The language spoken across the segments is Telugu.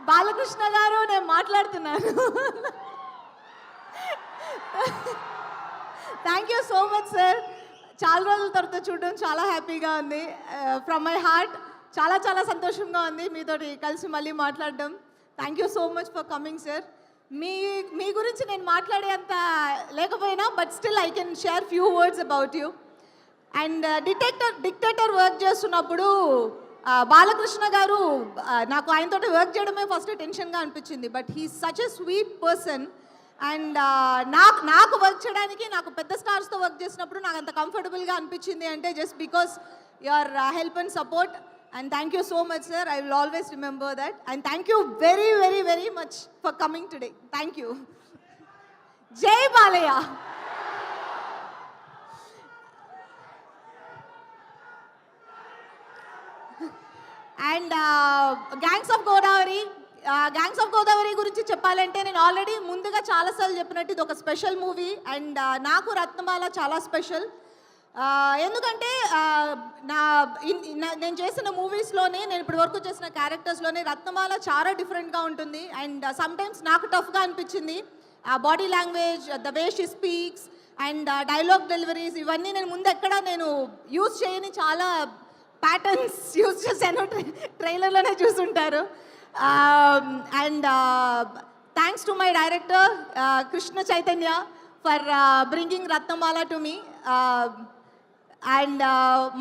బాలకృష్ణ గారు నేను మాట్లాడుతున్నాను. Thank you so much sir. చాలా రోజుల తర్వాత చూడడం చాలా హ్యాపీగా ఉంది. ఫ్రమ్ మై హార్ట్ చాలా చాలా సంతోషంగా ఉంది మీతోటి కలిసి మళ్ళీ మాట్లాడడం. Thank you so much for coming sir. మీ గురించి నేను మాట్లాడేంత లేకపోయినా but still I can share few words about you. And dictator work చేస్తున్నప్పుడు బాలకృష్ణ గారు నాకు ఆయనతో వర్క్ చేయడమే ఫస్ట్ టెన్షన్గా అనిపించింది. But he such a sweet person. And నాకు వర్క్ చేయడానికి నాకు పెద్ద స్టార్స్తో వర్క్ చేసినప్పుడు నాకు అంత కంఫర్టబుల్గా అనిపించింది అంటే just because your help and support. And thank you so much sir. I will always remember that. And thank you very very very much for coming today. Thank you. Jai Balayya. And gangs of Godavari గురించి చెప్పాలంటే నేను ఆల్రెడీ ముందుగా చాలాసార్లు చెప్పినట్టు ఇది ఒక స్పెషల్ మూవీ. అండ్ నాకు రత్నమాల చాలా స్పెషల్. ఎందుకంటే నేను చేసిన మూవీస్లోనే నేను ఇప్పటి వరకు చేసిన క్యారెక్టర్స్లోనే రత్నమాల చాలా డిఫరెంట్గా ఉంటుంది. అండ్ సమ్టైమ్స్ నాకు టఫ్గా అనిపించింది. Body language, the way she speaks and dialogue deliveries ఇవన్నీ నేను ముందు ఎక్కడ నేను యూజ్ చేయని చాలా ప్యాటర్న్స్ యూజ్ చేశాను. ట్రైలర్లోనే చూసుంటారు. And thanks to my director Krishna Chaitanya for bringing Ratnamala to me. And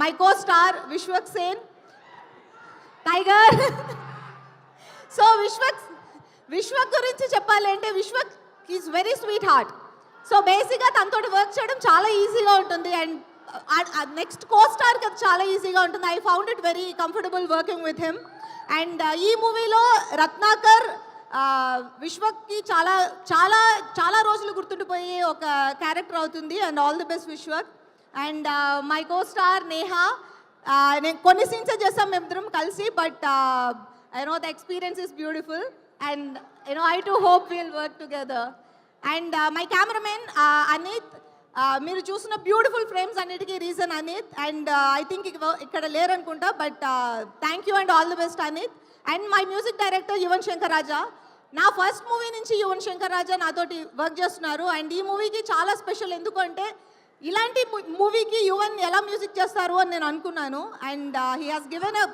my co star Vishwak Sen tiger. So Vishwak గురించి చెప్పాలంటే Vishwak is very sweet heart. So బేసిక్గా తనతో వర్క్ చేయడం చాలా ఈజీగా ఉంటుంది. అండ్ నెక్స్ట్ కో స్టార్కి అది చాలా ఈజీగా ఉంటుంది. I found it very comfortable working with him. And ఈ మూవీలో రత్నాకర్ విశ్వక్కి చాలా చాలా చాలా రోజులు గుర్తుండిపోయే ఒక క్యారెక్టర్ అవుతుంది. And all the best Vishwak. And my co star Neha. నేను కొన్ని సీన్సే చేస్తాం మేమిద్దరం కలిసి. But I know the experience is beautiful. And I to hope will work together. And my cameraman Anith. మీరు చూసిన బ్యూటిఫుల్ ఫ్రేమ్స్ అన్నిటికీ reason Anith. And I think ఇక్కడ లేరనుకుంటా. But thank you and all the best Anith. And my music director Yuvan Shankar Raja. నా ఫస్ట్ మూవీ నుంచి యువన్ శంకర్ రాజా నాతోటి వర్క్ చేస్తున్నారు. అండ్ ఈ మూవీకి చాలా స్పెషల్. ఎందుకంటే ఇలాంటి మూవీకి యువన్ ఎలా మ్యూజిక్ చేస్తారు అని నేను అనుకున్నాను. And he has given a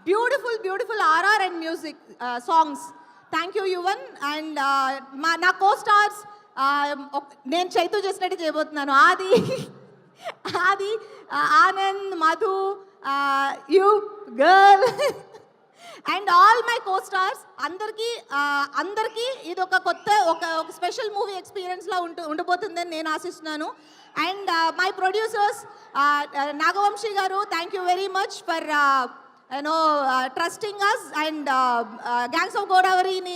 beautiful RR and music songs. Thank you Yuvan. And నా కో స్టార్స్ నేను చైతు చేసినట్టు చేయబోతున్నాను. ఆది ఆనంద్, మధు, యూ గర్ల్ and all my co stars అందరికీ ఇది ఒక కొత్త ఒక స్పెషల్ మూవీ ఎక్స్పీరియన్స్లా ఉండబోతుందని నేను ఆశిస్తున్నాను. And my producers Naga Vamsi garu, thank you very much for trusting us. And gangs of గోదావరిని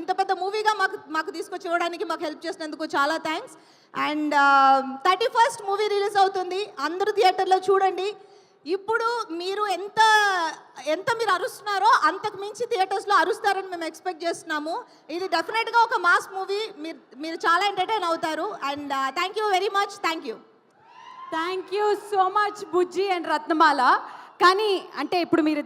ఇంత పెద్ద మూవీగా మాకు తీసుకొచ్చి ఇవ్వడానికి మాకు హెల్ప్ చేసినందుకు చాలా thanks. And 31st movie release అవుతుంది. అందరూ థియేటర్లో చూడండి. ఇప్పుడు మీరు ఎంత మీరు అరుస్తున్నారో అంతకు మించి థియేటర్స్లో అరుస్తారని మేము ఎక్స్పెక్ట్ చేస్తున్నాము. ఇది డెఫినెట్గా ఒక మాస్ మూవీ. మీరు చాలా ఎంటర్టైన్ అవుతారు. And thank you very much. Thank you so much Bujji and Ratnamala. కానీ అంటే ఇప్పుడు మీరు